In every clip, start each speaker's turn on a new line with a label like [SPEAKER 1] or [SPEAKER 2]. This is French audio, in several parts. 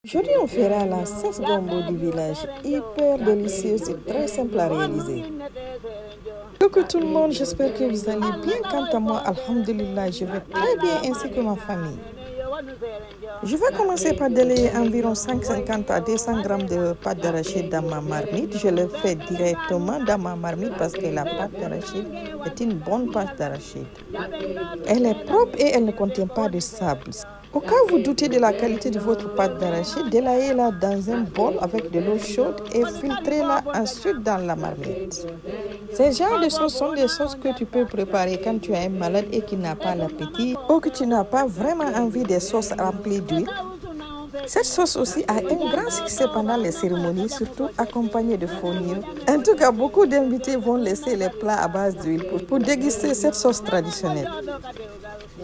[SPEAKER 1] Aujourd'hui, on fera la sauce gombo du village, hyper délicieuse et très simple à réaliser. Coucou tout le monde, j'espère que vous allez bien. Quant à moi, alhamdulillah, je vais très bien ainsi que ma famille. Je vais commencer par délayer environ 150 à 200 grammes de pâte d'arachide dans ma marmite. Je le fais directement dans ma marmite parce que la pâte d'arachide est une bonne pâte d'arachide. Elle est propre et elle ne contient pas de sable. Au cas où vous doutez de la qualité de votre pâte d'arachide, délayez-la dans un bol avec de l'eau chaude et filtrez-la ensuite dans la marmite. Ces genres de sauces sont des sauces que tu peux préparer quand tu es un malade et qui n'a pas l'appétit ou que tu n'as pas vraiment envie des sauces remplies d'huile. Cette sauce aussi a un grand succès pendant les cérémonies, surtout accompagnée de fonio. En tout cas, beaucoup d'invités vont laisser les plats à base d'huile pour déguster cette sauce traditionnelle.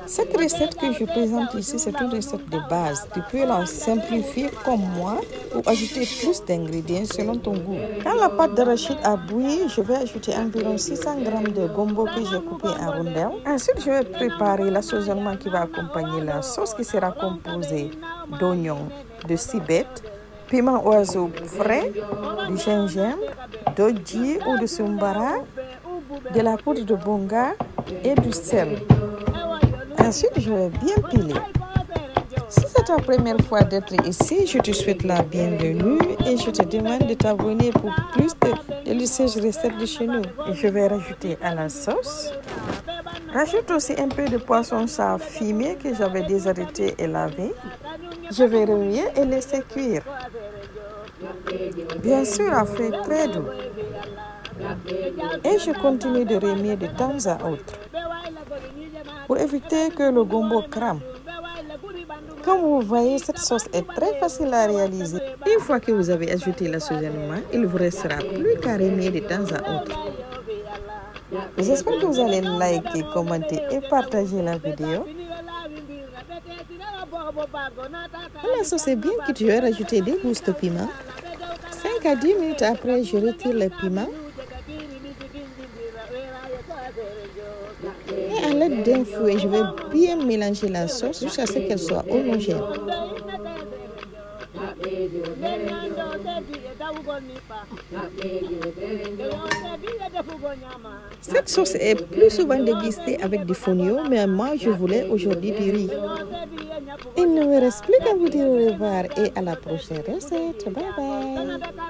[SPEAKER 1] Cette recette que je présente ici, c'est une recette de base. Tu peux la simplifier comme moi ou ajouter plus d'ingrédients selon ton goût. Quand la pâte d'arachide a bouilli, je vais ajouter environ 600 g de gombo que j'ai coupé en rondelles. Ensuite, je vais préparer l'assaisonnement qui va accompagner la sauce qui sera composée d'oignons, de ciboulette, piment oiseau frais, du gingembre, d'oji ou de sumbara, de la poudre de bonga et du sel. Ensuite, je vais bien piler. Si c'est ta première fois d'être ici, je te souhaite la bienvenue et je te demande de t'abonner pour plus de délicieuses recettes de chez nous. Et je vais rajouter à la sauce. Rajoute aussi un peu de poisson chat fumé que j'avais désarrêté et lavé. Je vais remuer et laisser cuire. Bien sûr, à feu très doux. Et je continue de remuer de temps à autre pour éviter que le gombo crame. Comme vous voyez, cette sauce est très facile à réaliser. Une fois que vous avez ajouté l'assaisonnement, il ne vous restera plus qu'à remuer de temps à autre. J'espère que vous allez liker, commenter et partager la vidéo. Quand la sauce est bien cuite, je vais rajouter des gousses de piment. 5 à 10 minutes après, je retire le piment. Et à l'aide d'un fouet, je vais bien mélanger la sauce jusqu'à ce qu'elle soit homogène. Cette sauce est plus souvent dégustée avec du fonio, mais moi je voulais aujourd'hui du riz. Il ne me reste plus qu'à vous dire au revoir et à la prochaine recette. Bye bye.